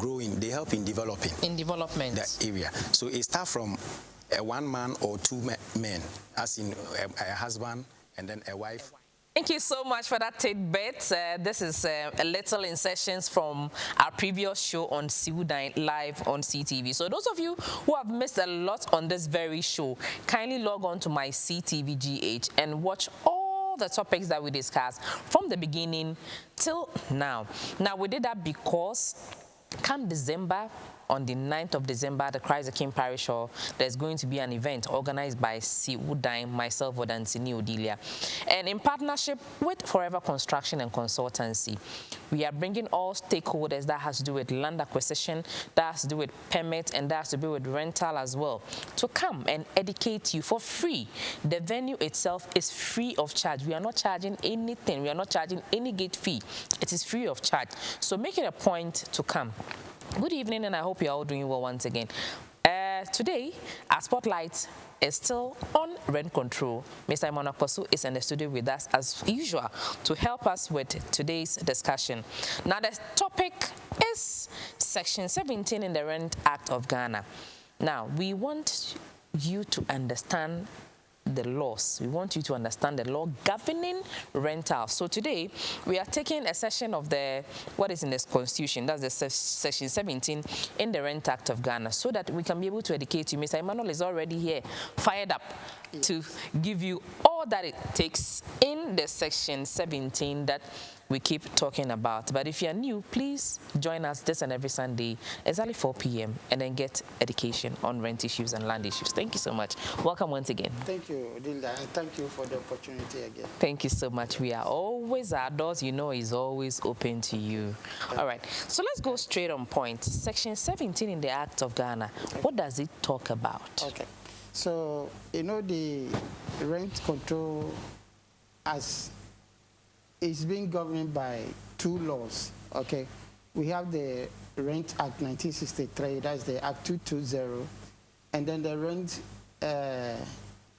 growing, they help in developing. In development. The area. So it starts from a one man or two men, as in a husband and then a wife. Thank you so much for that tidbit. This is a little insertions from our previous show on WODAN live on CTV. So those of you who have missed a lot on this very show, kindly log on to my CTV GH and watch all the topics that we discussed from the beginning till now. Now, we did that because come December, on the 9th of December, the Christ the King Parish Hall, there's going to be an event organized by WODAN, myself, WODAN, Sini Odilia, and in partnership with Forever Construction and Consultancy. We are bringing all stakeholders that has to do with land acquisition, that has to do with permits, and that has to do with rental as well, to come and educate you for free. The venue itself is free of charge. We are not charging anything. We are not charging any gate fee. It is free of charge. So make it a point to come. Good evening, and I hope you're all doing well once again. Today, our spotlight is still on rent control. Mr. Imonakposu is in the studio with us as usual to help us with today's discussion. Now, the topic is Section 17 in the Rent Act of Ghana. Now, we want you to understand the laws. We want you to understand the law governing rental. So today we are taking a session of what is in this constitution, that's the section 17 in the Rent Act of Ghana, so that we can be able to educate you. Mr. Emmanuel is already here, fired up to give you all that it takes in the section 17 that we keep talking about. But if you're new, please join us this and every Sunday exactly 4 p.m. and then get education on rent issues and land issues. Thank you so much. Welcome once again. Thank you, Dilda, and thank you for the opportunity again. Thank you so much. We are always, our doors, you know, is always open to you. All right, so let's go straight on point. Section 17 in the Act of Ghana, what does it talk about? Okay, so, you know, the rent control as is being governed by two laws, okay? We have the Rent Act 1963, that's the Act 220, and then the Rent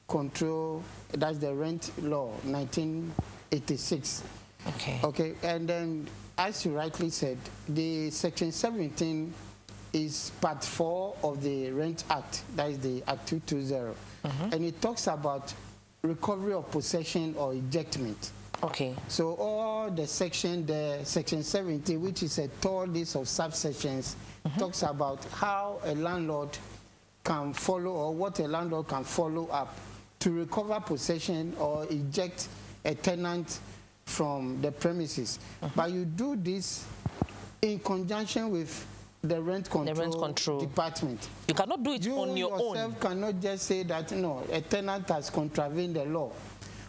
Control, that's the Rent Law 1986. Okay. Okay, and then as you rightly said, the Section 17 is Part 4 of the Rent Act, that is the Act 220, and it talks about recovery of possession or ejectment. Okay. So all the section 70, which is a tall list of subsections, talks about how a landlord can follow, or what a landlord can follow up to recover possession or eject a tenant from the premises. But you do this in conjunction with the rent control department. You cannot do it on your own. You yourself cannot just say that, no, a tenant has contravened the law,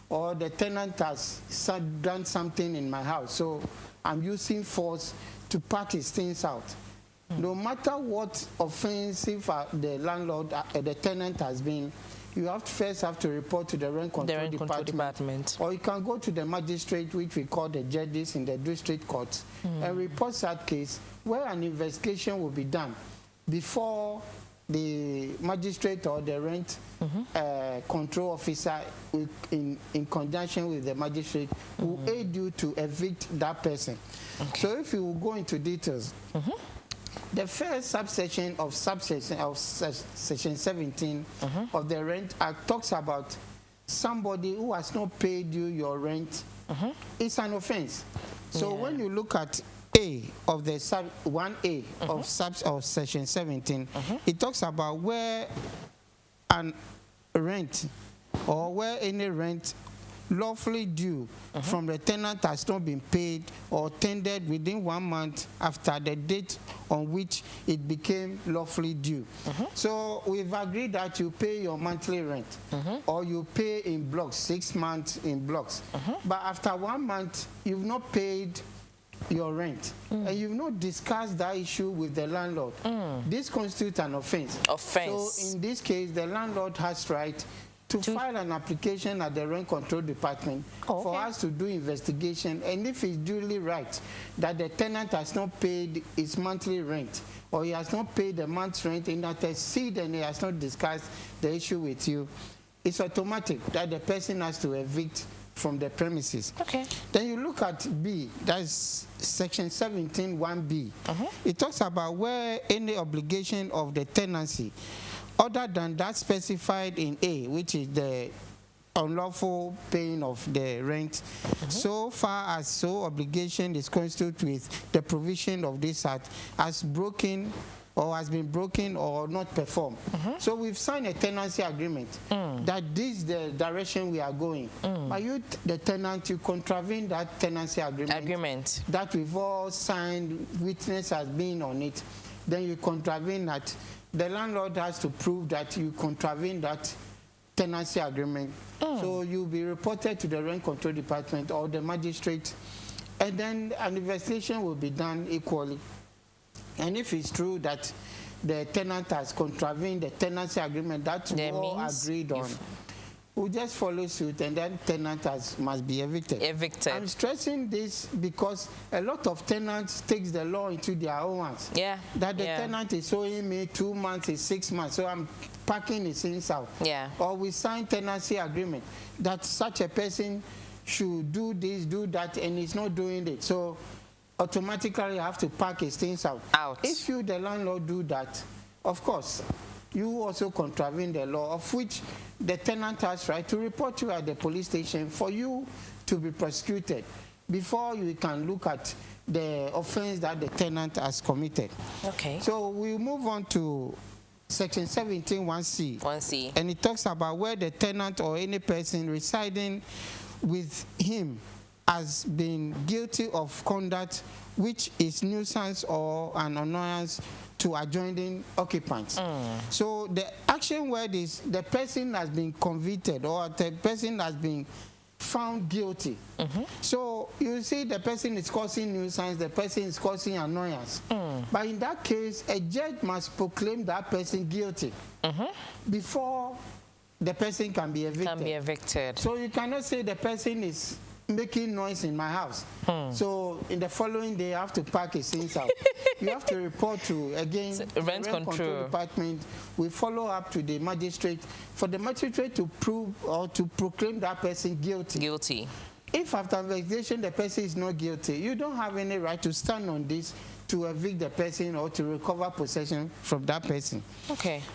or the tenant has done something in my house, so I'm using force to pack his things out. No matter what offensive the landlord, the tenant has been, you first have to report to the rent control department. Or you can go to the magistrate, which we call the judges in the district courts, and report that case, where an investigation will be done before the magistrate or the rent control officer, in conjunction with the magistrate, will aid you to evict that person. Okay. So if you will go into details, the first subsection of section 17 of the Rent Act talks about somebody who has not paid you your rent. It's an offense. So when you look at A of the 1A of section 17, it talks about where an rent or where any rent lawfully due from the tenant has not been paid or tendered within 1 month after the date on which it became lawfully due. So we've agreed that you pay your monthly rent, or you pay in blocks, 6 months in blocks. But after 1 month, you've not paid your rent, and you've not discussed that issue with the landlord. This constitutes an offense. So in this case, the landlord has right to file an application at the rent control department for us to do investigation, and if it's duly right that the tenant has not paid his monthly rent, or he has not paid the month's rent in that seed, and he has not discussed the issue with you, it's automatic that the person has to evict from the premises. Okay. Then you look at B, that's section 17(1)(b). It talks about where any obligation of the tenancy other than that specified in A, which is the unlawful paying of the rent, so far as so obligation is constituted with the provision of this act, as broken or has been broken or not performed. So we've signed a tenancy agreement that this is the direction we are going. But you, the tenant, you contravene that tenancy agreement that we've all signed, witness has been on it, then you contravene that. The landlord has to prove that you contravene that tenancy agreement. So you'll be reported to the rent control department or the magistrate, and then an investigation will be done equally. And if it's true that the tenant has contravened the tenancy agreement that we all agreed on, we'll just follow suit, and then tenant must be evicted. I'm stressing this because a lot of tenants takes the law into their own hands. That the tenant is owing me 2 months, is 6 months, so I'm packing his things out. Or we sign tenancy agreement that such a person should do this, do that, and he's not doing it. So automatically you have to pack his things out. If you, the landlord, do that, of course, you also contravene the law, of which the tenant has right to report you at the police station for you to be prosecuted before you can look at the offense that the tenant has committed. So we move on to section 17(1)(c). And it talks about where the tenant or any person residing with him has been guilty of conduct which is nuisance or an annoyance to adjoining occupants. So the action word is the person has been convicted or the person has been found guilty. So you see the person is causing nuisance, the person is causing annoyance. But in that case, a judge must proclaim that person guilty before the person can be evicted. So you cannot say the person is making noise in my house. So in the following day, I have to pack his things out. You have to report to, again, the rent control department. We follow up to the magistrate for the magistrate to prove or to proclaim that person guilty. If after investigation the person is not guilty, you don't have any right to stand on this to evict the person or to recover possession from that person.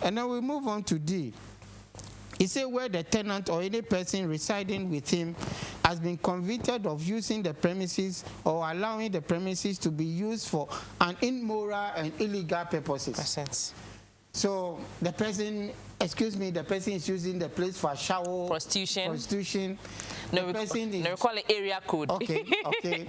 And then we move on to D. It says where the tenant or any person residing with him has been convicted of using the premises or allowing the premises to be used for an immoral and illegal purposes. So the person, the person is using the place for shower, prostitution. No, we call it area code.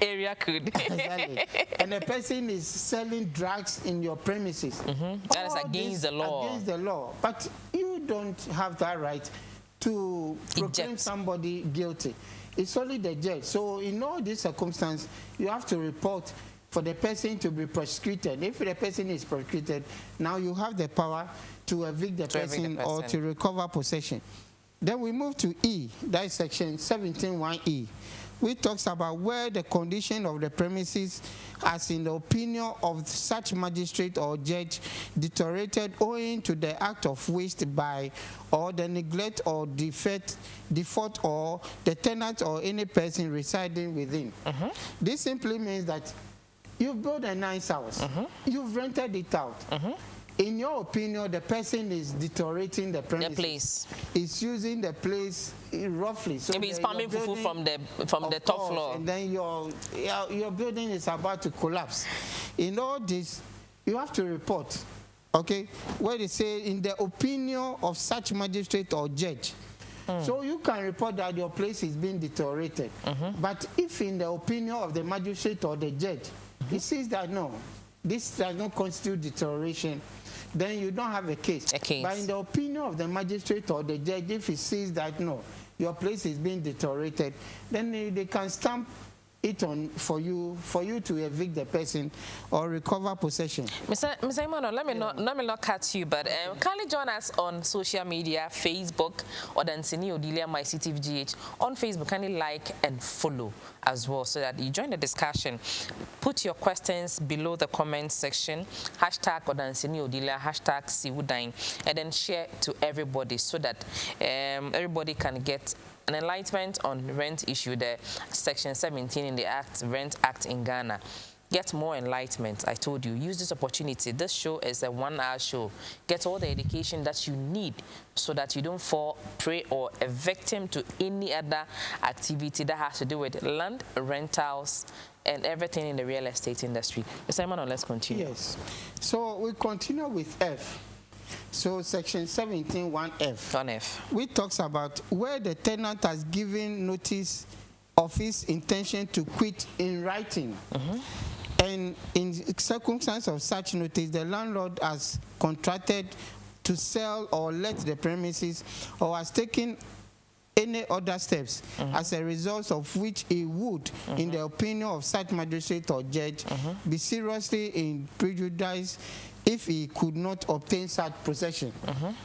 Area code. Exactly. And the person is selling drugs in your premises. That is against the law. Against the law. But you don't have that right to proclaim somebody guilty. It's only the judge. So in all these circumstances, you have to report for the person to be prosecuted. If the person is prosecuted, now you have the power to evict the person or to recover possession. Then we move to E, that is section 17(1)(e), which talks about where the condition of the premises, as in the opinion of such magistrate or judge, deteriorated owing to the act of waste by or the neglect or default or the tenant or any person residing within. This simply means that you've built a nice house, you've rented it out. In your opinion, the person is deteriorating the premises. Is using the place roughly. So maybe it's pumping fufu from the top floor. And then your building is about to collapse. In all this, you have to report. Where they say in the opinion of such magistrate or judge. So you can report that your place is being deteriorated. But if in the opinion of the magistrate or the judge, he says that no, this does not constitute deterioration, then you don't have a case. But in the opinion of the magistrate or the judge, if he says that no, your place is being deteriorated, then they can stamp it on for you to evict the person or recover possession. Mr. Emmanuel, let me not cut you, but kindly join us on social media, Facebook, Odansini Odilia My CTVGH. On Facebook, kindly like and follow as well so that you join the discussion. Put your questions below the comment section, hashtag Odansini Odilia, hashtag WODAN, and then share to everybody so that everybody can get an enlightenment on rent issue, the Section 17 in the Rent Act in Ghana. Get more enlightenment. I told you, use this opportunity. This show is a 1-hour show. Get all the education that you need so that you don't fall prey or a victim to any other activity that has to do with land, rentals, and everything in the real estate industry. Simon, let's continue. Yes. So we continue with F. So Section 17, 1F. 1F. Which talks about where the tenant has given notice of his intention to quit in writing. And in circumstance of such notice, the landlord has contracted to sell or let the premises or has taken any other steps as a result of which he would, in the opinion of such magistrate or judge, be seriously in prejudice if he could not obtain such possession.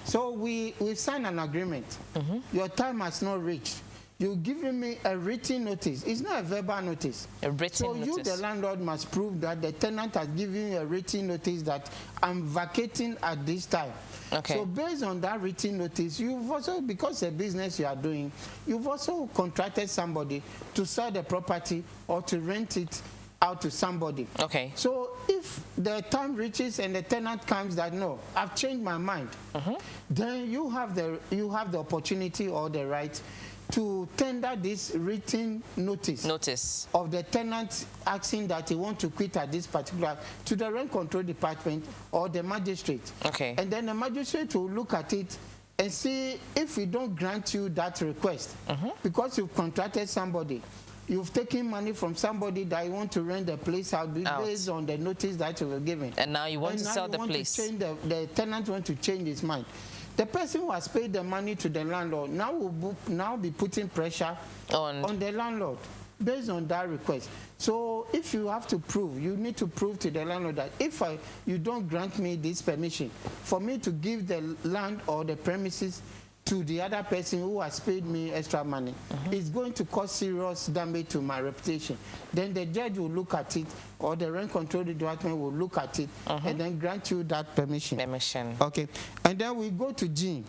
So we signed an agreement. Your time has not reached. You're giving me a written notice. It's not a verbal notice. A written notice. So you, the landlord, must prove that the tenant has given you a written notice that I'm vacating at this time. Okay. So based on that written notice, you've also, because the business you are doing, you've also contracted somebody to sell the property or to rent it out to somebody. Okay. So if the time reaches and the tenant comes that, no, I've changed my mind, then you have the opportunity or the right to tender this written notice of the tenant asking that he wants to quit at this particular to the rent control department or the magistrate. Okay. And then the magistrate will look at it and see if we don't grant you that request because you've contracted somebody. You've taken money from somebody that you want to rent the place out based on the notice that you were given. And now you want to sell the place. The tenant wants to change his mind. The person who has paid the money to the landlord now will be putting pressure on the landlord based on that request. So if you have to prove, you need to prove to the landlord that if you don't grant me this permission for me to give the land or the premises to the other person who has paid me extra money, it's going to cause serious damage to my reputation. Then the judge will look at it, or the rent control department will look at it, and then grant you that permission. Okay, and then we go to G.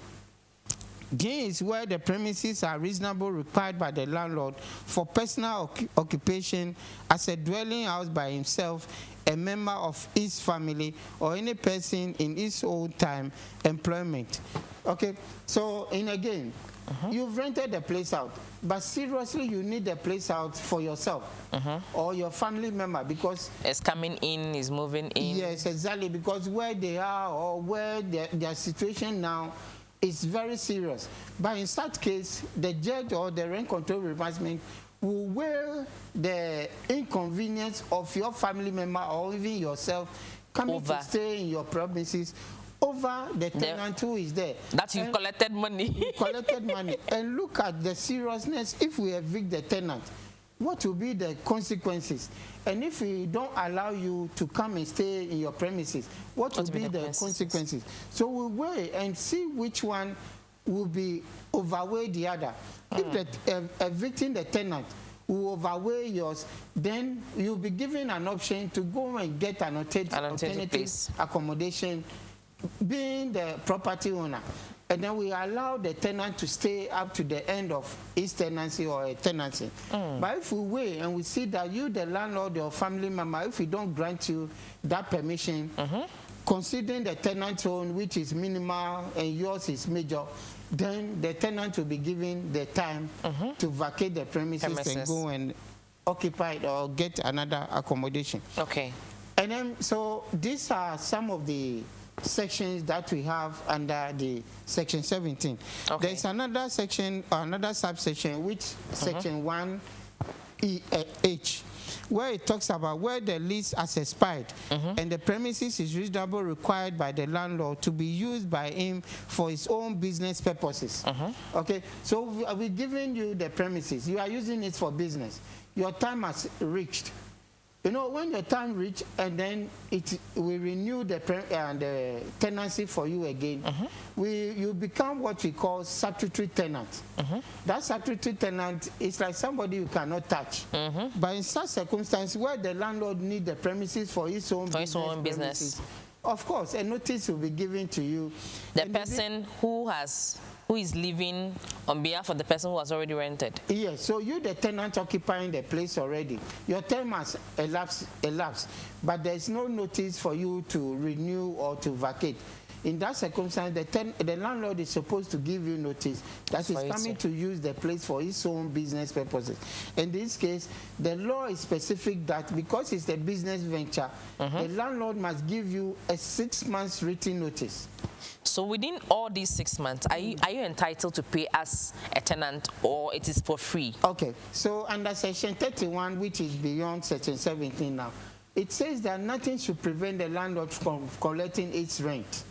G is where the premises are reasonably required by the landlord for personal occupation as a dwelling house by himself, a member of his family, or any person in his own time employment. Okay, so again, you've rented the place out, but seriously you need the place out for yourself or your family member because it's coming in, is moving in. Yes, exactly, because where they are or where their situation now is very serious. But in such case, the judge or the rent control department will weigh the inconvenience of your family member or even yourself coming to stay in your premises over the tenant who is there. That you've collected money. You collected money. And look at the seriousness. If we evict the tenant, what will be the consequences? And if we don't allow you to come and stay in your premises, what will be the consequences? So we weigh and see which one will be overweigh the other. If evicting the tenant will overweigh yours, then you'll be given an option to go and get an alternative accommodation, being the property owner. And then we allow the tenant to stay up to the end of his tenancy or a tenancy. But if we wait and we see that you, the landlord or family member, if we don't grant you that permission, considering the tenant's own, which is minimal, and yours is major, then the tenant will be given the time to vacate the premises and go and occupy it or get another accommodation. Okay. And then, so these are some of the sections that we have under the Section 17. Okay. There's another section, another subsection, which Section 1H, where it talks about where the lease has expired and the premises is reasonably required by the landlord to be used by him for his own business purposes. Okay, so we're giving you the premises. You are using it for business. Your time has reached. You know, when your time reach and then we renew the tenancy for you again, you become what we call statutory tenant. That statutory tenant is like somebody you cannot touch. But in such circumstances where the landlord needs the premises for his own business, of course, a notice will be given to you. The person who has who is living on behalf of the person who has already rented. Yes, so you the tenant occupying the place already. Your term has elapsed, but there's no notice for you to renew or to vacate. In that circumstance, the landlord is supposed to give you notice that he's coming to use the place for his own business purposes. In this case, the law is specific that because it's a business venture, the landlord must give you a 6 months written notice. So within all these 6 months, are you entitled to pay as a tenant, or it is for free? Okay, so under Section 31, which is beyond Section 17 now, it says that nothing should prevent the landlord from collecting its rent.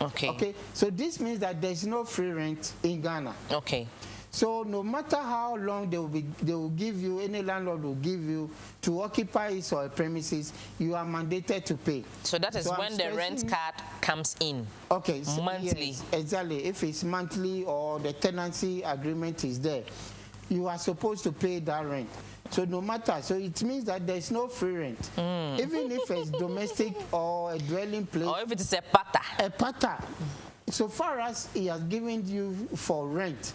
Okay. Okay, so this means that there's no free rent in Ghana. Okay. So no matter how long they will give you, any landlord will give you to occupy his or premises, you are mandated to pay. So that is when the rent card comes in. Okay, so monthly. Yes, exactly. If it's monthly or the tenancy agreement is there, you are supposed to pay that rent. So no matter, so it means that there's no free rent. Even if it's domestic or a dwelling place. Or if it is a pata. A pata. So far as he has given you for rent,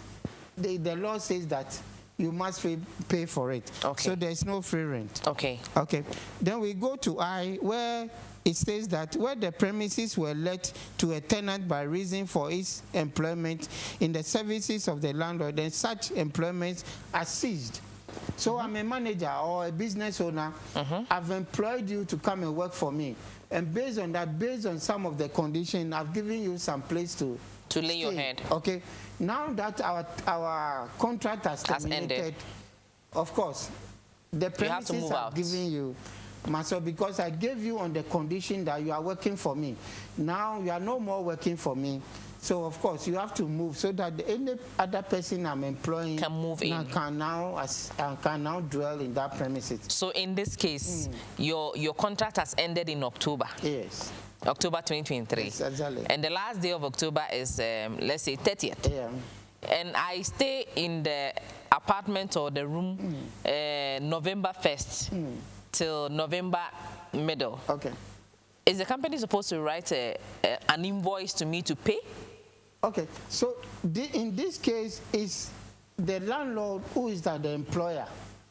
the law says that you must pay for it. Okay. So there's no free rent. Okay. Okay. Then we go to I, where it says that where the premises were let to a tenant by reason for his employment in the services of the landlord, then such employments are seized. So I'm a manager or a business owner. I've employed you to come and work for me. And based on that, based on some of the conditions, I've given you some place to lay your head. Okay. Now that our contract has terminated, of course, the premises I've given you, myself, because I gave you on the condition that you are working for me. Now you are no more working for me. So of course you have to move so that any other person I'm employing can move in, can now dwell in that premises. So in this case, your contract has ended in October. Yes. October 2023. Yes, exactly. And the last day of October is let's say 30th. Yeah. And I stay in the apartment or the room November 1st till November middle. Okay. Is the company supposed to write an invoice to me to pay? Okay, so in this case, is the landlord who is the employer.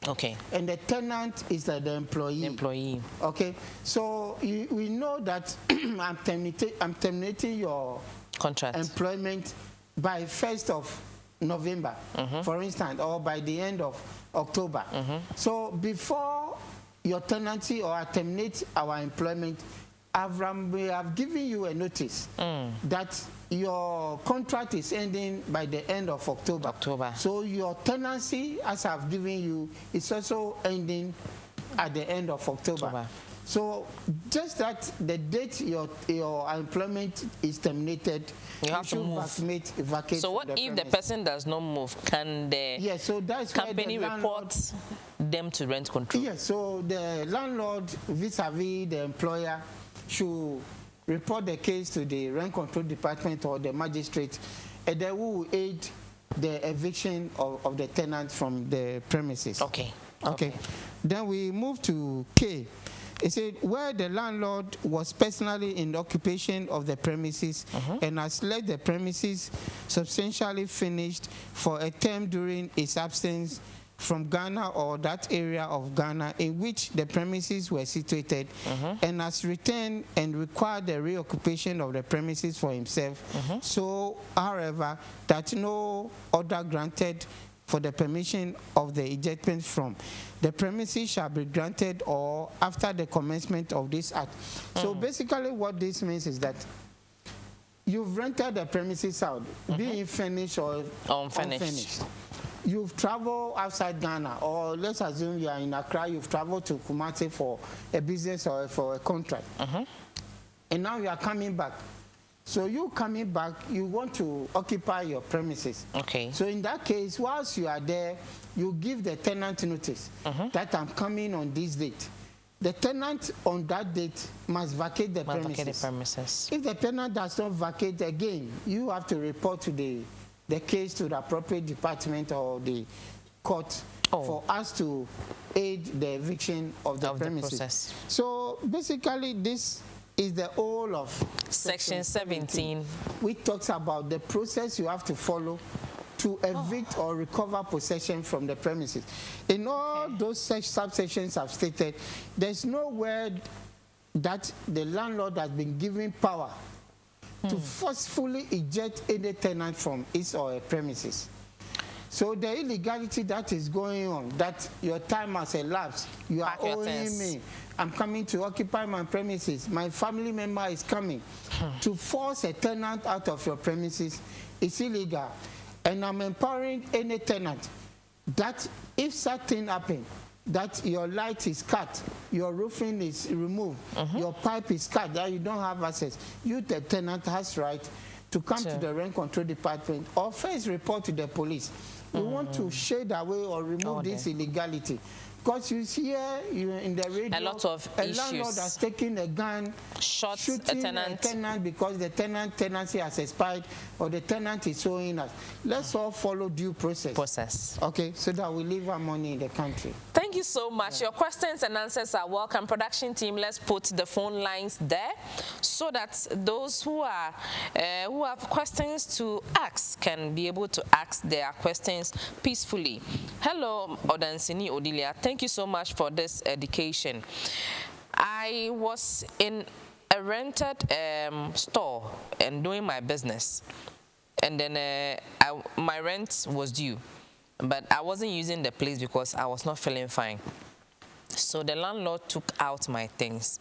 Okay. And the tenant is the employee. Employee. Okay, so we know that I'm terminating your contract employment by 1st of November, for instance, or by the end of October. So before your tenancy or I terminate our employment, we have given you a notice that your contract is ending by the end of October. So your tenancy, as I've given you, is also ending at the end of October. So just that the date your employment is terminated, you have to move. Vacate so what if the person does not move? Can the so that's company report them to rent control? Yes, so the landlord vis-a-vis the employer should report the case to the rent control department or the magistrate, and they will aid the eviction of the tenant from the premises. Okay. Then we move to K. It said where the landlord was personally in the occupation of the premises and has left the premises substantially finished for a term during its absence from Ghana or that area of Ghana in which the premises were situated, and has returned and required the reoccupation of the premises for himself. So, however, that no order granted for the permission of the ejectment from the premises shall be granted or after the commencement of this act. So basically what this means is that you've rented the premises out, being finished or unfinished. You've traveled outside Ghana, or let's assume you are in Accra, you've traveled to Kumasi for a business or for a contract. And now you are coming back. So you coming back, you want to occupy your premises. Okay. So in that case, whilst you are there, you give the tenant notice that I'm coming on this date. The tenant on that date must vacate the premises. If the tenant does not vacate again, you have to report to the case to the appropriate department or the court for us to aid the eviction of the premises. So basically this is the whole of Section 17. which talks about the process you have to follow to evict or recover possession from the premises. In all those subsections I've stated, there's no word that the landlord has been given power to forcefully eject any tenant from his or her premises. So the illegality that is going on, that your time has elapsed, you are owing me, I'm coming to occupy my premises, my family member is coming. To force a tenant out of your premises is illegal. And I'm empowering any tenant that if something happens, that your light is cut, your roofing is removed, your pipe is cut, that you don't have access, you, the tenant, has right to come to the rent control department or first report to the police. We want to shade away or remove this illegality. Because you see here in the radio, a lot of issues. Landlord has taken a gun, shooting a tenant because the tenancy has expired or the tenant is owing us. Let's all follow due process. Okay, so that we leave our money in the country. Thank you so much. Your questions and answers are welcome. Production team, let's put the phone lines there so that those who are who have questions to ask can be able to ask their questions peacefully. Hello, Odansini Odilia. Thank you so much for this education. I was in a rented store and doing my business, and then my rent was due, but I wasn't using the place because I was not feeling fine. So the landlord took out my things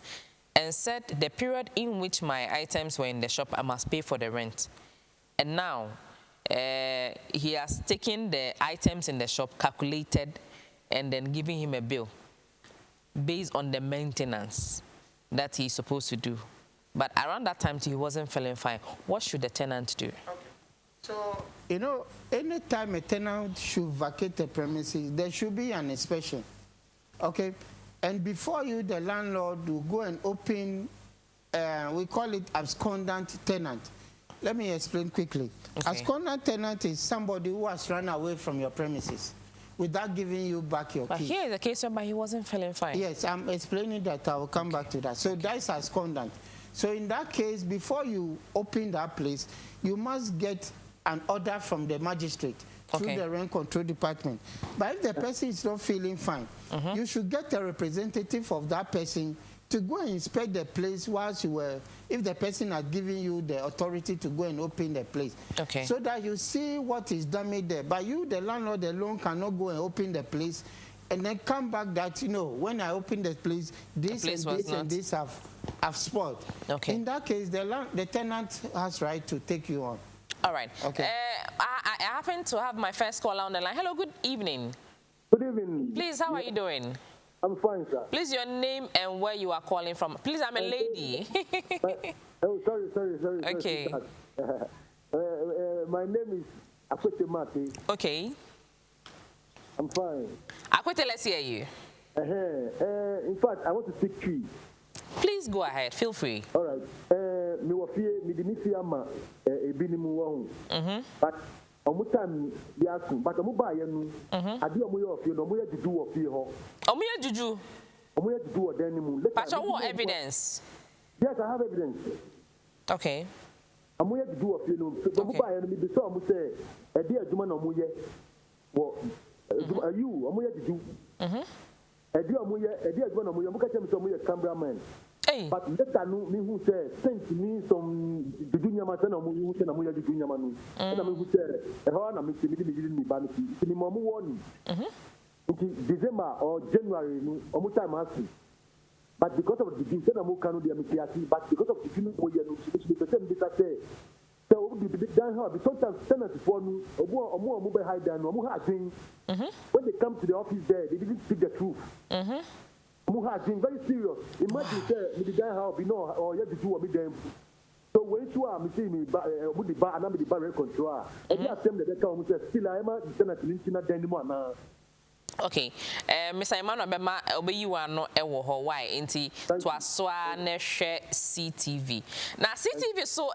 and said the period in which my items were in the shop, I must pay for the rent. And now he has taken the items in the shop, calculated, and then giving him a bill based on the maintenance that he's supposed to do. But around that time, he wasn't feeling fine. What should the tenant do? Okay. So, you know, anytime a tenant should vacate the premises, there should be an inspection. Okay? And before you, the landlord will go and open, we call it abscondant tenant. Let me explain quickly. Okay. Abscondant tenant is somebody who has run away from your premises without giving you back your keys. But here is the case where he wasn't feeling fine. Yes, I'm explaining that. I will come back to that. So that's abscondant. So in that case, before you open that place, you must get an order from the magistrate through the rent control department. But if the person is not feeling fine, you should get a representative of that person to go and inspect the place whilst you were, if the person had given you the authority to go and open the place. Okay. So that you see what is damaged there. But you, the landlord alone, cannot go and open the place and then come back that, you know, when I open the place, this and this have spoiled. Okay. In that case, the tenant has right to take you on. All right. Okay. I happen to have my first caller on the line. Hello, good evening. Good evening. Please, how are you doing? I'm fine, sir. Please, your name and where you are calling from. Please, I'm a lady. Oh, sorry. Okay. My name is Akwete Mati. Okay. I'm fine. Akwete, let's hear you. In fact, I want to speak to you. Please go ahead. Feel free. All right. But time but juju. But what evidence? Yes, I have evidence. Okay. Hey. But later me who say sent me some juju nyama na mo yu say na mo ya juju nyama no na me who say how na me me ba me mo warning December or January no omo time ask. But because of the disease na mo kanu dey me kiasi, but because of the disease mo ya no me person be say so we be down here because sometimes tenants for no omo be hide down omo ha thing. When they come to the office there, they didn't speak the truth. Muha been very serious. Imagine say me die how be no or you do what me them. So when you are me see me with the bar and I'm the bar control. And you ask them that they come say still I am the tenant in na den mo na. Okay, Mr. Emmanuel Bema, obey you are not a why inti to aswa share CTV. Now CTV, so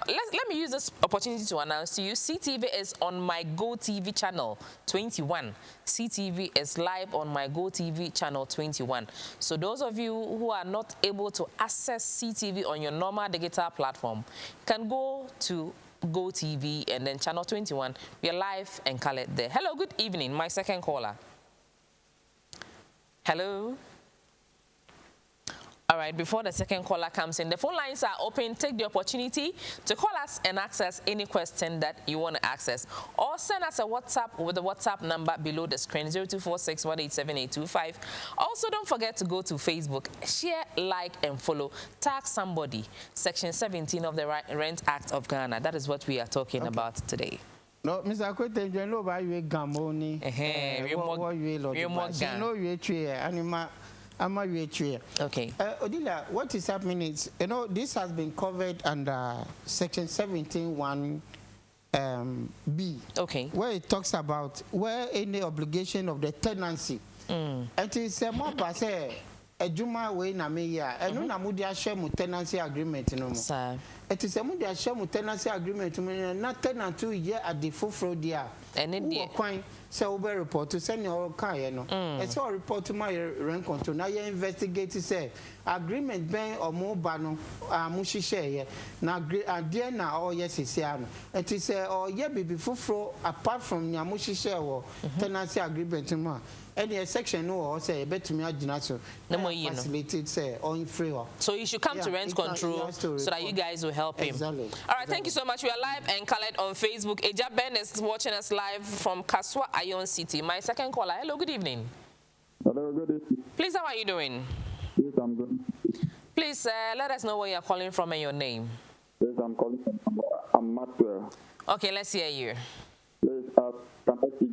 let me use this opportunity to announce to you, CTV is on my Go TV channel 21. CTV is live on my Go TV channel 21. So those of you who are not able to access CTV on your normal digital platform can go to Go TV and then channel 21. We are live and colored there. Hello, good evening. My second caller. Hello. All right, before the second caller comes in, the phone lines are open. Take the opportunity to call us and access any question that you want to access. Or send us a WhatsApp with the WhatsApp number below the screen, 0246187825. Also, don't forget to go to Facebook, share, like, and follow. Tag somebody. Section 17 of the Rent Act of Ghana. That is what we are talking about today. No, Mr. Akwete, you know why you gamoni. Okay. Odila, what is happening is, you know, this has been covered under Section 17(1) B. Okay. Where it talks about where any obligation of the tenancy. It is a more passe. A Juma way na me ya. Enu na mudi share mu tenancy agreement no mo. It is a mudi share mu tenancy agreement no na tenant 2 year at the full dia. And the kwan say obe report to send your car no. It's all report to my rent control. Now you investigate say agreement ben or mo ba no mu hihye ye. Na there na all yes is here no. It is or ye be full apart from nya mu hihye wo tenancy agreement mo. Any section no or say bet me agina so facilitated say on free. So you should come to rent control so that you guys will help him. Exactly. All right, thank you so much. We are live and colored on Facebook. Eja Ben is watching us live from Kaswa, Ion City. My second caller. Hello, good evening. Hello, good evening. Please, how are you doing? Yes, I'm good. Please let us know where you're calling from and your name. Yes, I'm calling from I'm Maxwell. Okay, let's hear you. Please, can I see?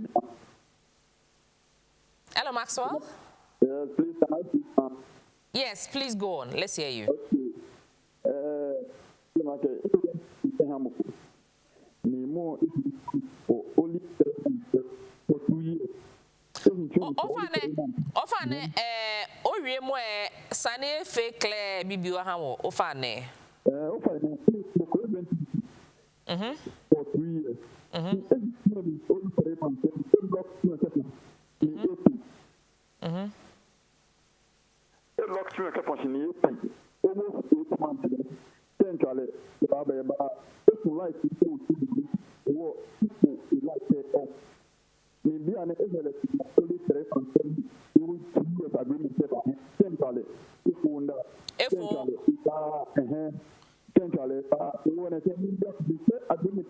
Hello, Maxwell. Yes, please, can I see? Yes, please go on. Let's hear you. Okay. Only for 2 years. Ofane owie mo sane fake bibio ha wo ofane Ofane for 2 years. Almost 8 months ago. Centrally, people like people like it. Maybe an element only 3 years agreement centrally. If you wonder, centrally, we want to say agreement.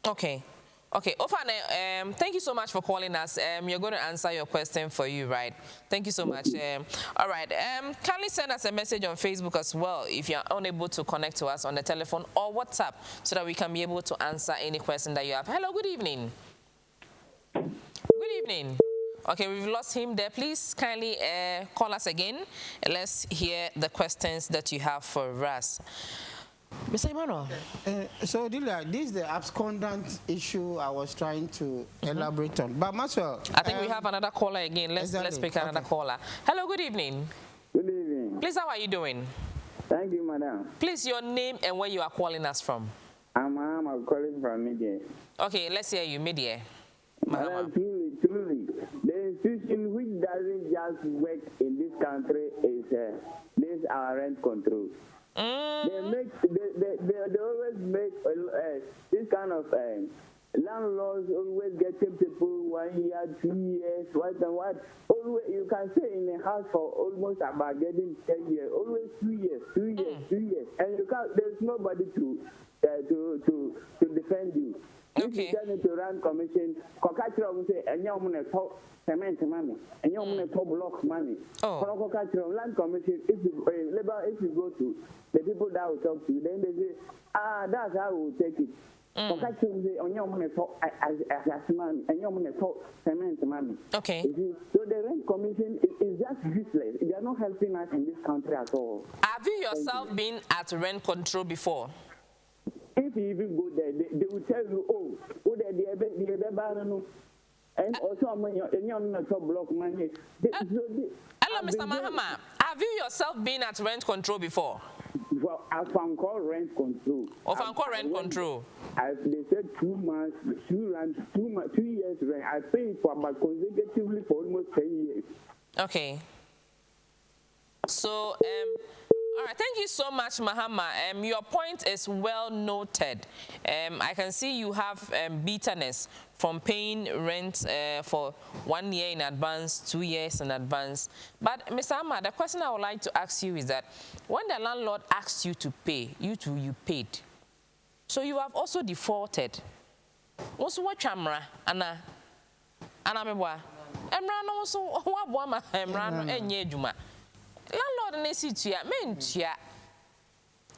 Okay. Okay, Ofane, thank you so much for calling us. You're going to answer your question for you, right? Thank you so much. All right, kindly send us a message on Facebook as well if you're unable to connect to us on the telephone or WhatsApp so that we can be able to answer any question that you have. Hello, good evening. Good evening. Okay, we've lost him there. Please kindly call us again and let's hear the questions that you have for us. Mr. Emmanuel. So, Dila, this is the abscondant issue I was trying to elaborate on. But, Maxwell, I think we have another caller again. Let's pick another caller. Hello, good evening. Good evening. Please, how are you doing? Thank you, madam. Please, your name and where you are calling us from. I'm calling from Media. Okay, let's hear you, Media. Madam, truly, the institution which doesn't just work in this country is this our rent control. They always make this kind of landlords always getting people 1 year, 2 years, what and what. Always you can stay in a house for almost about getting 10 years. Always 2 years, 2 years, 2 years, and you can't. There's nobody to defend you. Okay. If you turn into rent commission, Kokachiro will say, and you're going to talk cement money, and you're going to talk blocks money. Kokachiro land commission. If you go to the people that will talk to you, then they say, that's how we'll take it. Kokachiro will say, and you're going to talk as money, and you're going to talk cement money. Okay. So the rent commission is just useless. They are not helping us in this country at all. Have you yourself been at rent control before? If you even go there, they will tell you, oh, the and also I'm not block money. Hello, Mr. Mahama. Have you yourself been at rent control before? Well, I found call rent control. Of rent control. They said 2 months, 2 years rent. I paid for about consecutively for almost 10 years. Okay. So, all right, thank you so much, Mahama. Your point is well noted. I can see you have bitterness from paying rent for 1 year in advance, 2 years in advance. But, Mr. Ahmad, the question I would like to ask you is that when the landlord asks you to pay, you paid. So you have also defaulted. Also, what camera, Anna Meboa? Emrano also, what woman, Emrano, and Yejuma. Landlord ne si tua men tua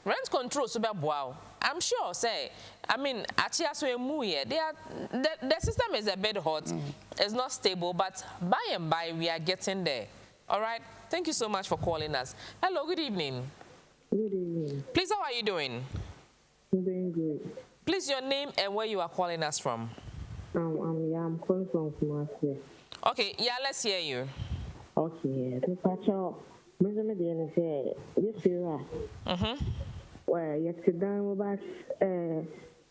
rent control so be boa. I'm sure say I mean achia so emu here the system is a bit hot. It's not stable, but by and by we are getting there. All right, thank you so much for calling us. Hello, good evening. Good evening. Please, how are you doing? I'm doing good. Please, your name and where you are calling us from. I'm calling from Kumasi. Okay, yeah, let's hear you. Okay, the patcho. Mesmo de say this year. Well, yesterday about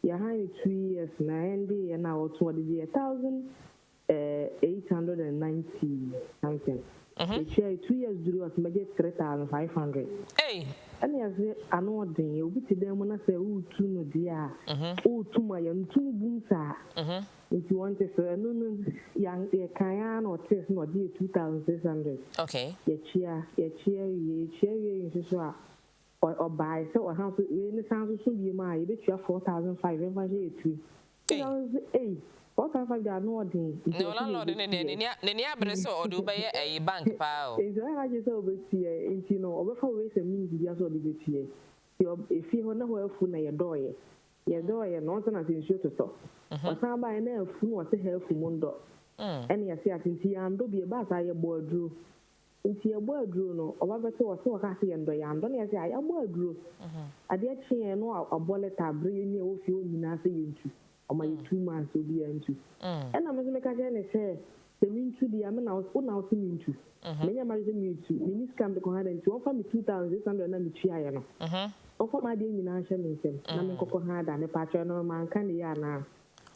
you had 2 years now, and now it's what is 1,890 something. Which 2 years do us make 3,500. Hey. And yes, I know what you will be them when I say, oh, to no dear, oh, to my young 2 boomsa. If you want to say, no, young, Kayan or test, no, dear 2,600. Okay. Your cheer, or buy so or house in the sounds soon be my, bet you 4,500. Hey, 4,500 are no ordinary. No landlord in any abreso or do buy a bank pal. Is I just over here, and you know, over for ways and means you just be here. If you know where food your door, nonsense is sure to stop. Or somebody now food was a helpful mundo. And yes, I can see I'm be a bass I board drew. Into a board drew no, or whatever was so happy and doyan. Don't you say I am board drew? I did chain no a bullet a bring you if you nasa into. Or my 2 months will be into. And I'm going to make a say, the mean to the Amen, I was put out into. Many married me to Minis come to Cohadan to offer me 2,600 and Chiano. Offer my dear Minasha Minson, and I'm Cocohad and a patron man can now.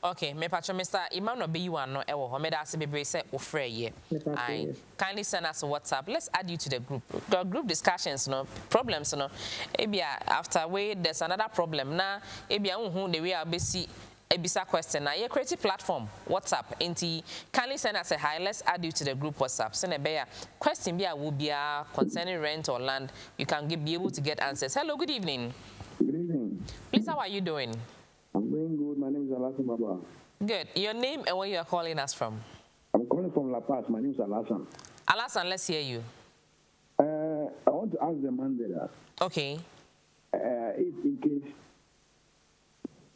Okay, me patron Mr. Imano be you are no ever home as be set or free. I kindly send us a WhatsApp. Let's add you to the group. The group discussions, no problems, no. Maybe after way there's another problem. Now, maybe I won't the way I'll be see. A bisa question now. Your creative platform WhatsApp. Inti kindly send us a hi. Let's add you to the group WhatsApp. Send a bear question. Be will be concerning rent or land. You can be able to get answers. Hello, good evening. Good evening. Please, how are you doing? I'm doing good. My name is Alasan Baba. Good. Your name and where you are calling us from? I'm calling from La Paz. My name is Alasan. Alasan, let's hear you. I want to ask the man that. Okay. If in case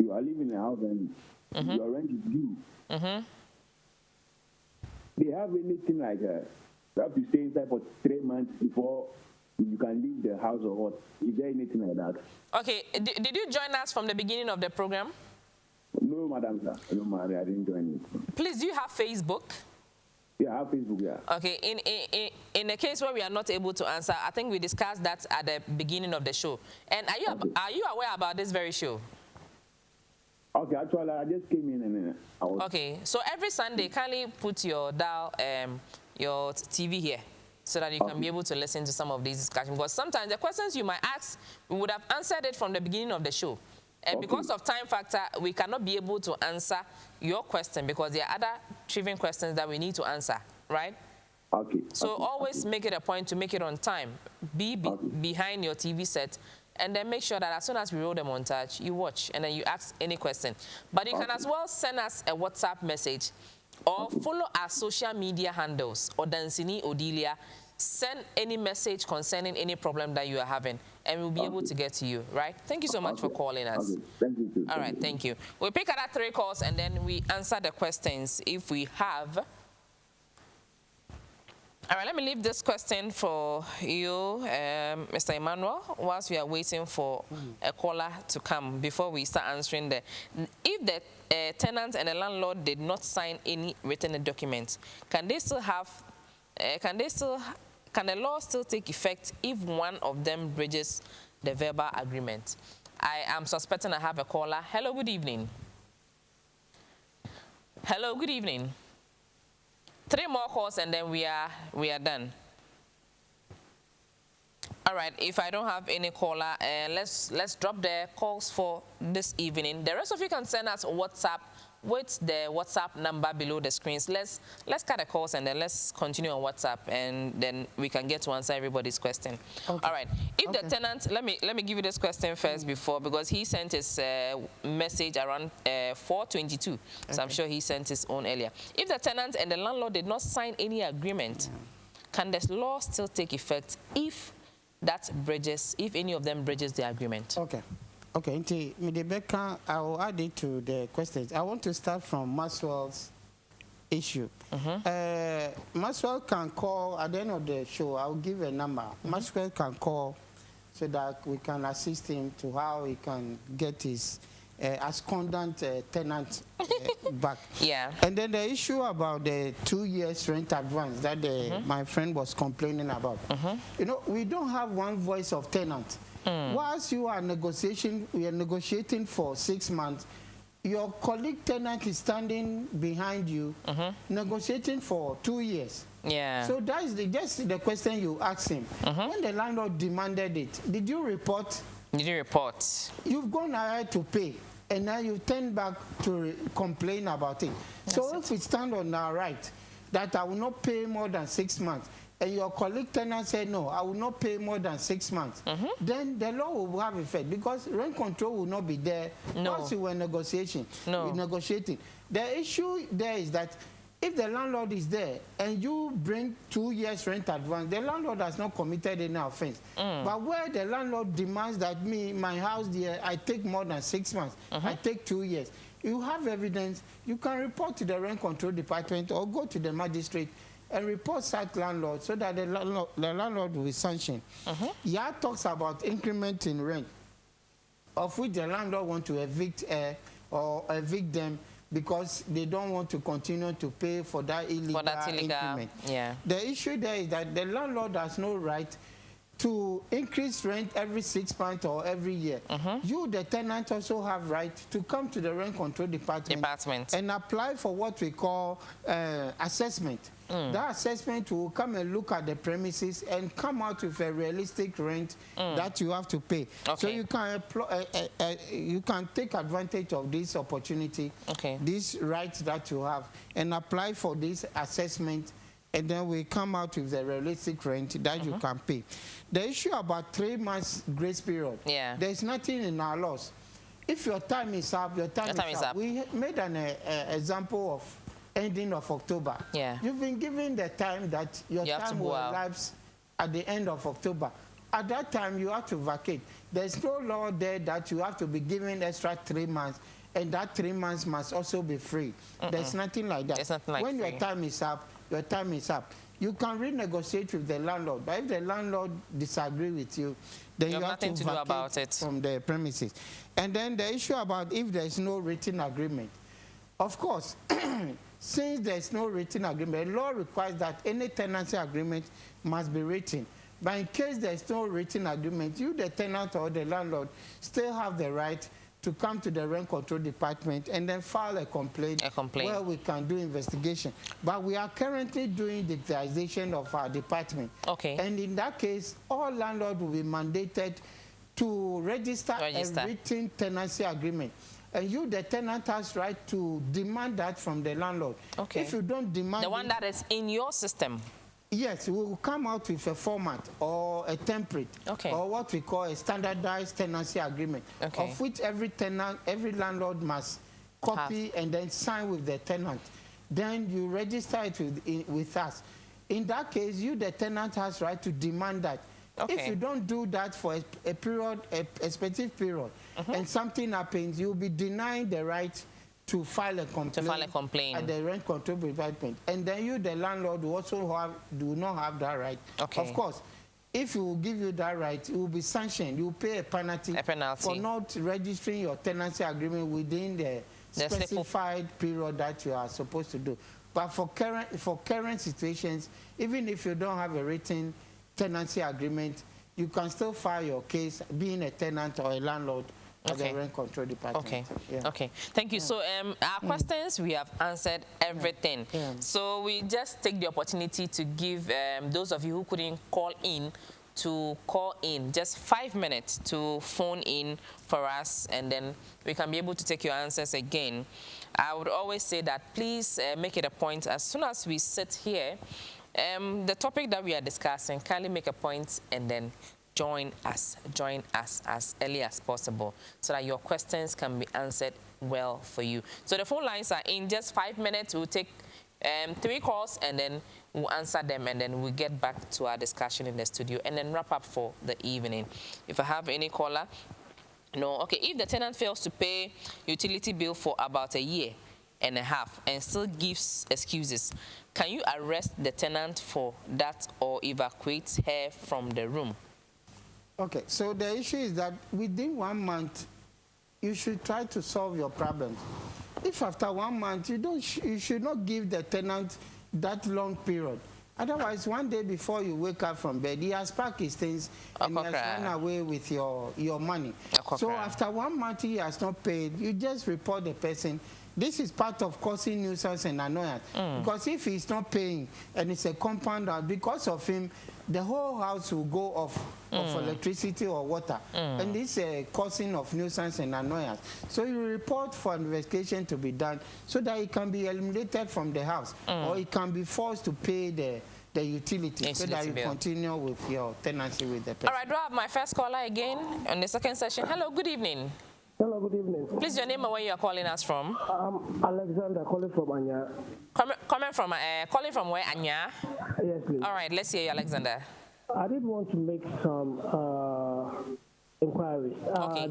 you are living in a house and your rent is due, they have anything like you have to stay inside for 3 months before you can leave the house or what? Is there anything like that? Okay. Did you join us from the beginning of the program? No, madam, sir. No, madam, I didn't join it. Please, do you have Facebook? Yeah, I have Facebook, yeah. Okay, in a case where we are not able to answer, I think we discussed that at the beginning of the show. And are you aware about this very show? Okay, actually, I just came in and I was... Okay, so every Sunday, kindly put your dial, your TV here, so that you can be able to listen to some of these discussions. Because sometimes the questions you might ask, we would have answered it from the beginning of the show. And because of time factor, we cannot be able to answer your question because there are other trivial questions that we need to answer, right? Okay. So always make it a point to make it on time. Be behind your TV set. And then make sure that as soon as we roll the montage, you watch and then you ask any question. But you can as well send us a WhatsApp message or follow our social media handles or Dancini Odilia. Send any message concerning any problem that you are having and we'll be able to get to you, right? Thank you so much for calling us. Thank you. All right, thank you. We'll pick other 3 calls and then we answer the questions if we have. All right, let me leave this question for you, Mr. Emmanuel, whilst we are waiting for a caller to come before we start answering the. If the tenant and the landlord did not sign any written document, can they still have? Can the law still take effect if one of them breaches the verbal agreement? I am suspecting I have a caller. Hello, good evening. Hello, good evening. 3 more calls and then we are done. All right, if I don't have any caller, let's drop the calls for this evening. The rest of you can send us WhatsApp with the WhatsApp number below the screens. Let's cut the calls and then let's continue on WhatsApp, and then we can get to answer everybody's question. Okay. All right. If the tenant, let me give you this question first before, because he sent his message around 4:22, so I'm sure he sent his own earlier. If the tenant and the landlord did not sign any agreement, can the law still take effect if any of them bridges the agreement? Okay. Okay, Rebecca, I will add it to the questions. I want to start from Maxwell's issue. Maxwell can call at the end of the show. I'll give a number. Maxwell can call so that we can assist him to how he can get his abscondent tenant back. Yeah. And then the issue about the 2 years rent advance that my friend was complaining about. You know, we don't have one voice of tenant. Whilst you are negotiating for 6 months, your colleague tenant is standing behind you, negotiating for 2 years. Yeah. So that is just the question you ask him. When the landlord demanded it, did you report? Did you report? You've gone ahead to pay, and now you turn back to complain about it. So if we stand on our right, that I will not pay more than 6 months, and your colleague tenant said, no, I will not pay more than 6 months, then the law will have effect, because rent control will not be there once you were negotiating. The issue there is that if the landlord is there and you bring 2 years rent advance, the landlord has not committed any offense. But where the landlord demands that my house, I take more than 6 months, I take 2 years, you have evidence, you can report to the rent control department or go to the magistrate and report such landlord so that the landlord will be sanctioned. Yeah, talks about increment in rent, of which the landlord want to evict them because they don't want to continue to pay for that illegal increment. Yeah. The issue there is that the landlord has no right to increase rent every 6 months or every year. You, the tenant, also have right to come to the rent control department and apply for what we call assessment. That assessment will come and look at the premises and come out with a realistic rent that you have to pay. So you can take advantage of this opportunity, this right that you have, and apply for this assessment, and then we come out with the realistic rent that you can pay. The issue about 3 months grace period, there's nothing in our laws. If your time is up, your time is up. We made an example of ending of October. You've been given the time that your time will elapse at the end of October. At that time, you have to vacate. There's no law there that you have to be given extra 3 months, and that 3 months must also be free. There's nothing like that. There's nothing like when free. your time is up, your time is up. You can renegotiate with the landlord, but if the landlord disagrees with you, then you have to vacate from the premises. And then the issue about if there's no written agreement. Of course, since there's no written agreement, the law requires that any tenancy agreement must be written. But in case there's no written agreement, you, the tenant or the landlord, still have the right to come to the rent control department and then file a complaint where we can do investigation. But we are currently doing digitization of our department. And in that case, all landlords will be mandated to register a written tenancy agreement. And you, the tenant, has right to demand that from the landlord. If you don't demand the one that is in your system. Yes, we will come out with a format or a template or what we call a standardized tenancy agreement, of which every landlord must copy and then sign with the tenant. Then you register it with us. In that case, you, the tenant, has right to demand that. If you don't do that for a specific period, and something happens, you'll be denying the right to file a complaint at the rent control department, and then you, the landlord, do not have that right. Okay. Of course, if you give you that right, it will be sanctioned. You will pay a penalty for not registering your tenancy agreement within the specified period that you are supposed to do. But for current situations, even if you don't have a written tenancy agreement, you can still file your case, being a tenant or a landlord at the rent control department. Okay. Okay. Thank you. So our questions, we have answered everything. So we just take the opportunity to give those of you who couldn't call in to call in just 5 minutes to phone in for us, and then we can be able to take your answers again. I would always say that please make it a point as soon as we sit here, the topic that we are discussing, kindly make a point and then join us as early as possible so that your questions can be answered well for you. So the phone lines are in just 5 minutes. We'll take 3 calls and then we'll answer them, and then we'll get back to our discussion in the studio and then wrap up for the evening. If I have any caller, no, okay. If the tenant fails to pay utility bill for about a year and a half and still gives excuses, can you arrest the tenant for that or evacuate her from the room? Okay, so the issue is that within 1 month, you should try to solve your problems. If after 1 month, you should not give the tenant that long period. Otherwise, one day before you wake up from bed, he has packed his things and he has run away with your money. So after 1 month he has not paid, you just report the person. This is part of causing nuisance and annoyance. Because if he's not paying and it's a compound house, because of him, the whole house will go off of electricity or water. And this is a causing of nuisance and annoyance. So you report for investigation to be done so that it can be eliminated from the house, or it can be forced to pay the utility so that you continue with your tenancy with the person. All right, do I have my first caller again on the second session? Hello, good evening. Hello, good evening. Please, your name and where you are calling us from? Alexander, calling from Anya. Calling from where, Anya? Yes, please. All right, let's hear you, Alexander. I did want to make some inquiry. Okay.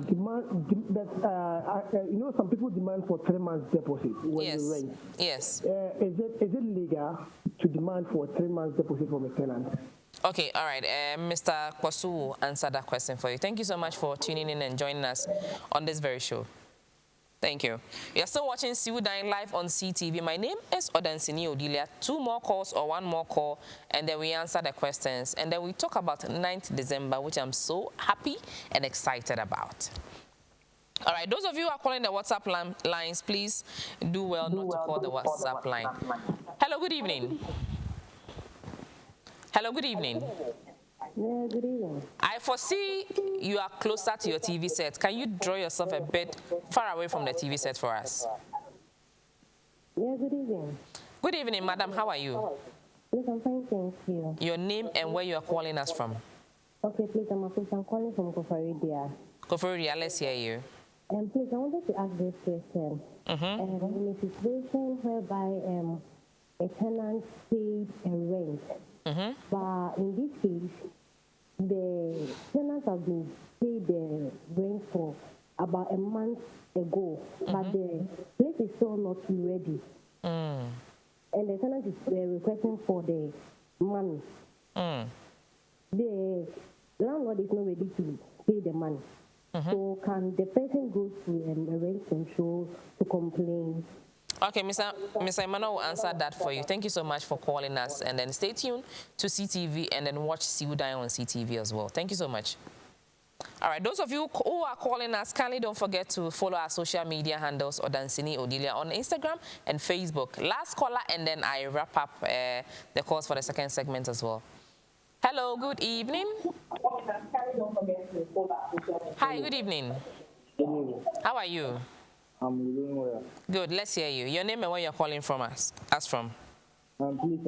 You know, some people demand for 3 months deposit when you rent. Yes. Is it legal to demand for 3 months deposit from a tenant? Okay, all right. Mr. Kwasu will answer that question for you. Thank you so much for tuning in and joining us on this very show. Thank you. You're still watching WODAN live on CTV. My name is Odansini Odilia. 2 more calls or 1 more call, and then we answer the questions. And then we talk about 9th December, which I'm so happy and excited about. All right, those of you who are calling the WhatsApp lines, please do well not to call the WhatsApp line. Hello, good evening. Hello, good evening. Yeah, good evening. I foresee you are closer to your TV set. Can you draw yourself a bit far away from the TV set for us? Yeah, good evening. Good evening, madam. How are you? Please, I'm fine, thank you. Your name and where you are calling us from? Okay, please, I'm calling from Kofaridia. Kofaridia, let's hear you. Please, I wanted to ask this question. In a situation whereby a tenant paid a rent, but in this case, the tenant has been paid the rent for about a month ago, but the place is still not ready. And the tenant is requesting for the money. The landlord is not ready to pay the money. So can the person go to a rent control to complain? Okay, Mr. Emmanuel will answer that for you. Thank you so much for calling us. And then stay tuned to CTV and then watch WODAN on CTV as well. Thank you so much. All right, those of you who are calling us, kindly don't forget to follow our social media handles, Odansini Odilia, on Instagram and Facebook. Last caller, and then I wrap up the calls for the second segment as well. Hello, good evening. Hi, good evening. How are you? I'm doing well. Good, let's hear you. Your name and where you're calling from us from? Please,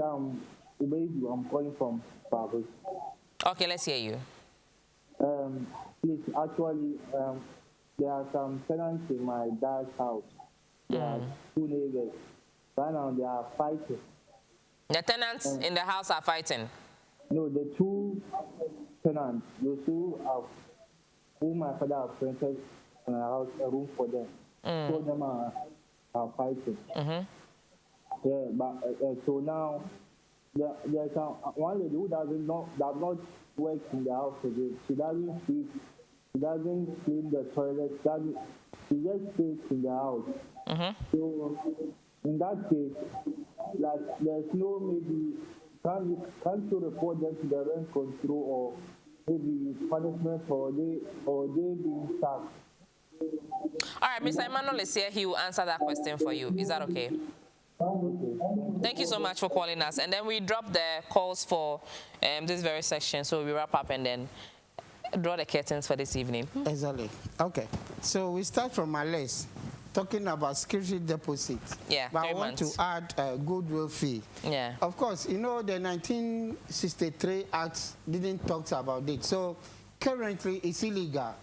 Ubeidu. I'm calling from Paris. Okay, let's hear you. Please, actually, there are some tenants in my dad's house. There are 2 neighbors. Right now, they are fighting. The tenants in the house are fighting? No, the 2 tenants, those whom my father has rented a room for them. 2 of them are are fighting. Yeah, but so now there's one lady who does not work in the house again. She doesn't sweep, she doesn't clean the toilet, she just stays in the house. So in that case, like there's no maybe can't you report them to the rent control or maybe punishment or they being sacked. All right, Mr. Emmanuel is here. He will answer that question for you. Is that okay? Thank you so much for calling us. And then we drop the calls for this very section, so we wrap up and then draw the curtains for this evening. Exactly. Okay. So we start from my list, talking about security deposits. Yeah, but I want to add a goodwill fee. Yeah. Of course, you know, the 1963 Act didn't talk about it. So currently it's illegal.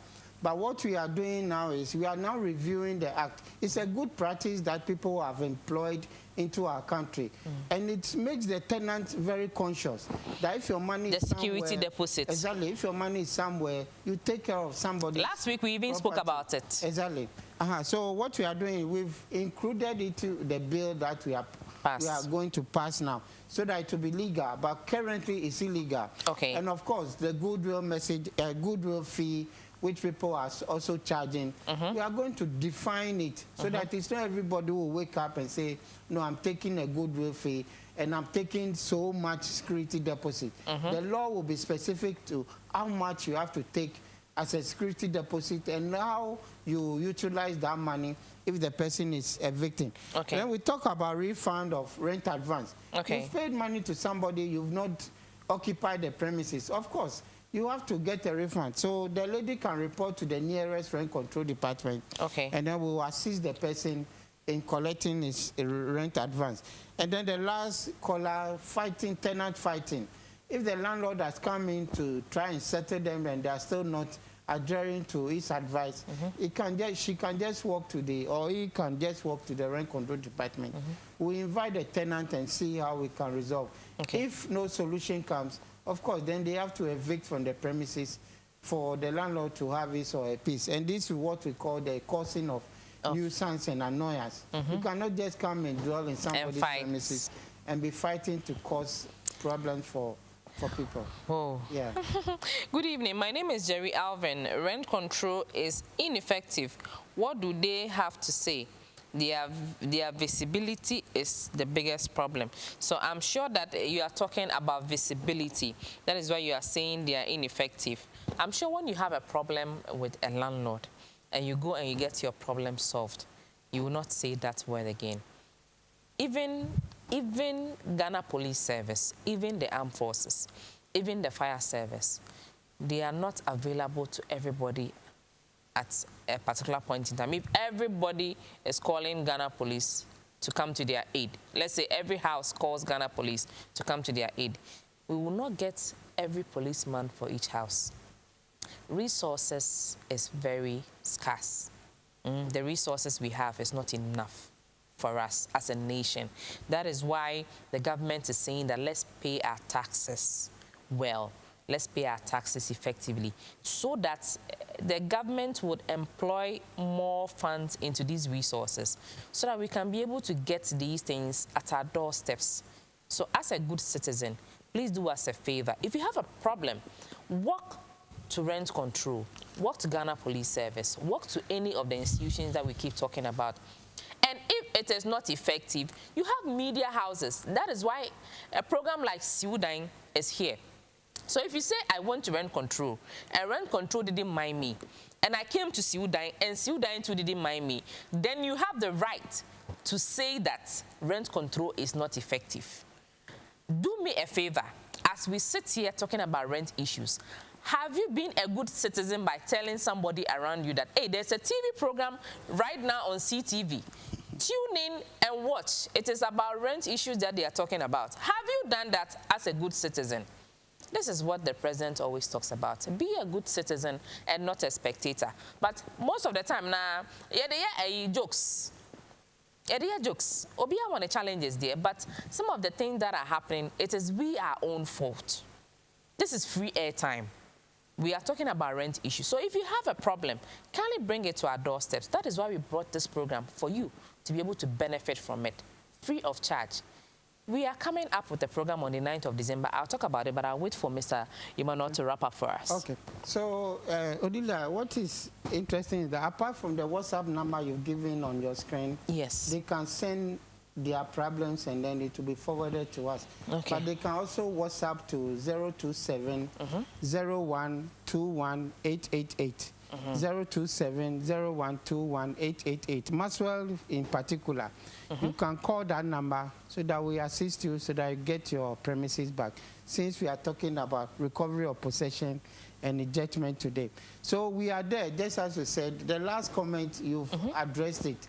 But what we are doing now is we are now reviewing the act. It's a good practice that people have employed into our country. And it makes the tenant very conscious that if your money is somewhere... The security deposit. Exactly. If your money is somewhere, you take care of somebody. Last week we even spoke about it. Exactly. So what we are doing, we've included it to the bill that we are going to pass now, so that it will be legal. But currently it's illegal. Okay. And of course, the goodwill message, goodwill fee, which people are also charging, we are going to define it so that it's not everybody will wake up and say, no, I'm taking a goodwill fee and I'm taking so much security deposit. The law will be specific to how much you have to take as a security deposit and how you utilize that money if the person is a victim. Okay. Then we talk about refund of rent advance. Okay. You've paid money to somebody, you've not occupied the premises. Of course, you have to get a refund. So the lady can report to the nearest rent control department. Okay. And then we will assist the person in collecting his rent advance. And then the last caller, tenant fighting. If the landlord has come in to try and settle them and they are still not adhering to his advice, he can just walk to he can just walk to the rent control department. We invite the tenant and see how we can resolve. Okay. If no solution comes, of course, then they have to evict from the premises for the landlord to have his or her peace. And this is what we call the causing of nuisance and annoyance. You cannot just come and dwell in somebody's premises and be fighting to cause problems for people. Oh. Yeah. Good evening. My name is Jerry Alvin. Rent control is ineffective. What do they have to say? Their visibility is the biggest problem. So I'm sure that you are talking about visibility. That is why you are saying they are ineffective. I'm sure when you have a problem with a landlord and you go and you get your problem solved, you will not say that word again. Even Ghana Police Service, even the armed forces, even the fire service, they are not available to everybody at a particular point in time. If everybody is calling Ghana Police to come to their aid, let's say every house calls Ghana Police to come to their aid, we will not get every policeman for each house. Resources is very scarce. The resources we have is not enough for us as a nation. That is why the government is saying that let's pay our taxes well. Let's pay our taxes effectively so that the government would employ more funds into these resources so that we can be able to get these things at our doorsteps. So as a good citizen, please do us a favor. If you have a problem, walk to rent control, walk to Ghana Police Service, walk to any of the institutions that we keep talking about. And if it is not effective, you have media houses. That is why a program like WODAN is here. So if you say, I want to rent control, and rent control didn't mind me, and I came to WODAN, and WODAN too didn't mind me, then you have the right to say that rent control is not effective. Do me a favor, as we sit here talking about rent issues, have you been a good citizen by telling somebody around you that, hey, there's a TV program right now on CTV. Tune in and watch. It is about rent issues that they are talking about. Have you done that as a good citizen? This is what the president always talks about. Be a good citizen and not a spectator. But most of the time now, they are jokes. They are jokes. Obia want a challenge is there, but some of the things that are happening, it is our own fault. This is free airtime. We are talking about rent issues. So if you have a problem, kindly bring it to our doorsteps. That is why we brought this program, for you to be able to benefit from it, free of charge. We are coming up with the program on the 9th of December. I'll talk about it, but I'll wait for Mr. Emmanuel to wrap up for us. Okay. So, Odila, what is interesting is that apart from the WhatsApp number you've given on your screen, yes, they can send their problems and then it will be forwarded to us. Okay. But they can also WhatsApp to 027 0121 888. 027 0121 888. Maxwell in particular, you can call that number so that we assist you so that you get your premises back. Since we are talking about recovery of possession and the judgment today. So we are there, just as you said, the last comment, you've addressed it.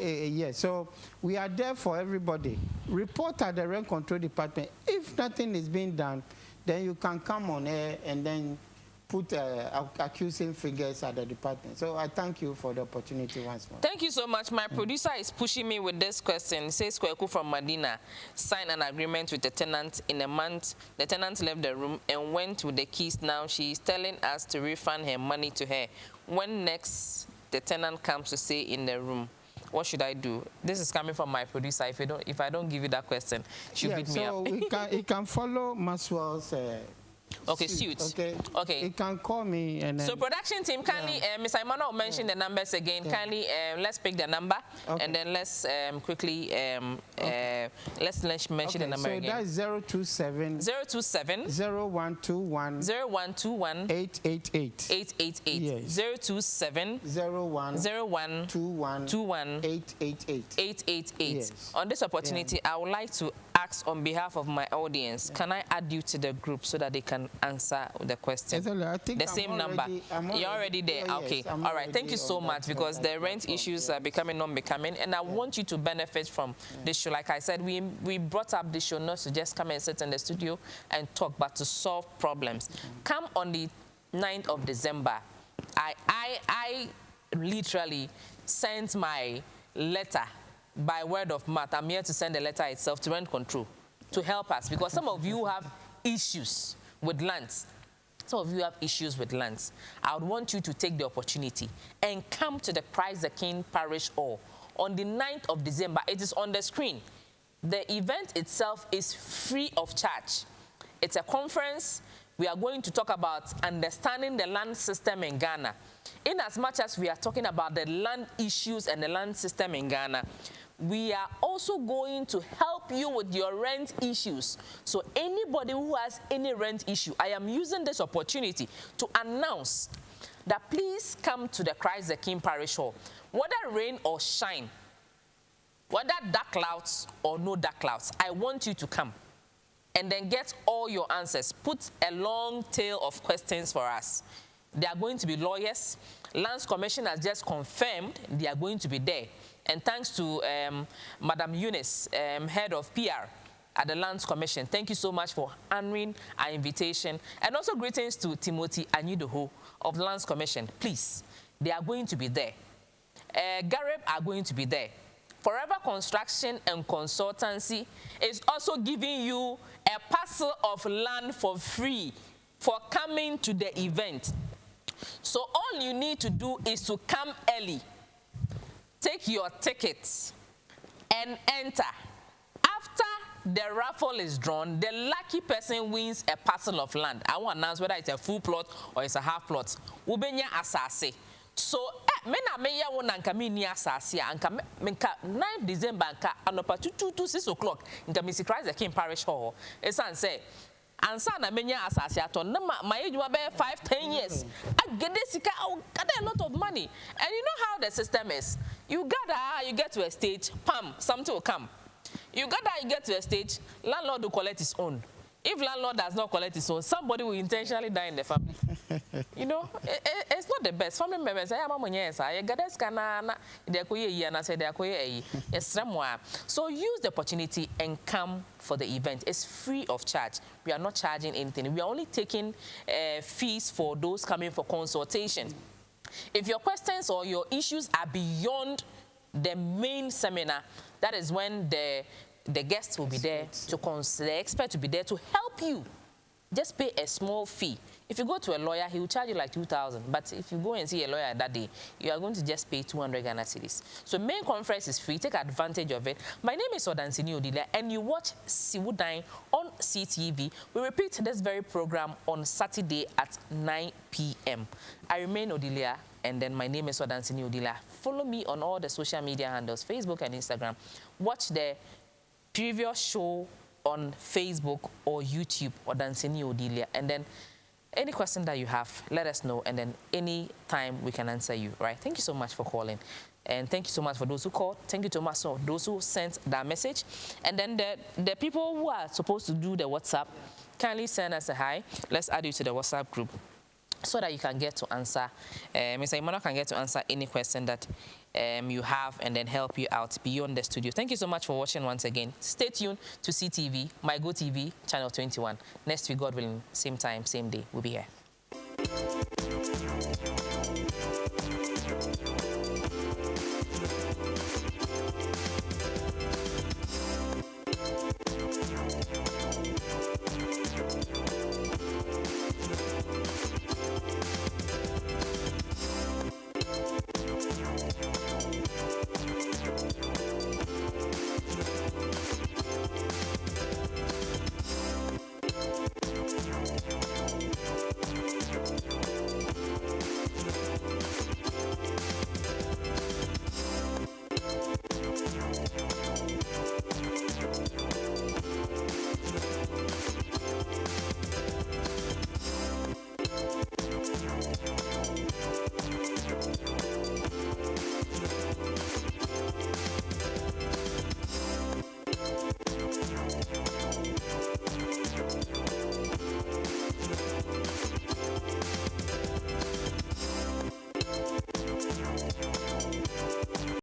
Yes, so we are there for everybody. Report at the Rent Control Department. If nothing is being done, then you can come on air and then put accusing figures at the department. So I thank you for the opportunity once more. Thank you so much. My producer is pushing me with this question. It says Kweku from Medina signed an agreement with the tenant in a month. The tenant left the room and went with the keys. Now she is telling us to refund her money to her. When next the tenant comes to stay in the room, what should I do? This is coming from my producer. If I don't give you that question, she'll beat me up. So you can follow Maxwell's suit. Okay. You can call me and then, so production team, kindly, Mr. Emmanuel mentioned the numbers again. Kindly, let's pick the number and then let's quickly let's mention the number again. So that's 027 0121 888 888. Yes. 027 0121 888. 888. Yes. On this opportunity, I would like to ask on behalf of my audience, can I add you to the group so that they can answer the question? I think the same number. You're already there. Yes, okay. All right. Thank you so much, because the rent issues are becoming non-becoming, and I want you to benefit from this show. Like I said, we brought up this show not to just come and sit in the studio and talk, but to solve problems. Come on the 9th of December. I literally sent my letter by word of mouth. I'm here to send the letter itself to Rent Control to help us, because some of you have issues with lands. Some of you have issues with lands. I would want you to take the opportunity and come to the Christ the King Parish Hall on the 9th of December. It is on the screen. The event itself is free of charge. It's a conference. We are going to talk about understanding the land system in Ghana. In as much as we are talking about the land issues and the land system in Ghana, we are also going to help you with your rent issues. So anybody who has any rent issue, I am using this opportunity to announce that please come to the Christ the King Parish Hall. Whether rain or shine, whether dark clouds or no dark clouds, I want you to come and then get all your answers. Put a long tail of questions for us. There are going to be lawyers. Lands Commission has just confirmed they are going to be there. And thanks to Madam Eunice, head of PR at the Lands Commission. Thank you so much for honoring our invitation. And also greetings to Timothy Anyidoho of the Lands Commission. Please, they are going to be there. Gareb are going to be there. Forever Construction and Consultancy is also giving you a parcel of land for free for coming to the event. So all you need to do is to come early. Take your tickets and enter. After the raffle is drawn, the lucky person wins a parcel of land. I won't announce whether it's a full plot or it's a half plot. Ubenya asase. So, mena meya wona nka me ni asase anka 9 December anka anopa 2 to 6 o'clock nka me Christ the King Parish Hall. Esan say ansa na menya asase aton na my age be 5-10 years. I get this I gather a lot of money. And you know how the system is. You gather, you get to a stage, pam, something will come. You gather, you get to a stage, landlord will collect his own. If landlord does not collect his own, somebody will intentionally die in the family. You know, it's not the best. Family members say, so use the opportunity and come for the event. It's free of charge. We are not charging anything. We are only taking fees for those coming for consultation. If your questions or your issues are beyond the main seminar, that is when the guests will be there, the expert will be there to help you. Just pay a small fee. If you go to a lawyer, he will charge you like 2,000. But if you go and see a lawyer that day, you are going to just pay 200 Ghana cedis. So main conference is free. Take advantage of it. My name is Odansini Odile, and you watch WODAN on CTV. We repeat this very program on Saturday at 9 p.m. I remain Odilia, and then my name is Odansini Odile. Follow me on all the social media handles, Facebook and Instagram. Watch the previous show on Facebook or YouTube, Odansini Odile, and then any question that you have, let us know, and then any time we can answer you, right? Thank you so much for calling. And thank you so much for those who called. Thank you so much for those who sent that message. And then the people who are supposed to do the WhatsApp, kindly send us a hi. Let's add you to the WhatsApp group so that you can get to answer, Mr. Emmanuel can get to answer any question that you have and then help you out beyond the studio. Thank you so much for watching once again. Stay tuned to CTV, My Go TV, channel 21. Next week, God willing, same time, same day, we'll be here.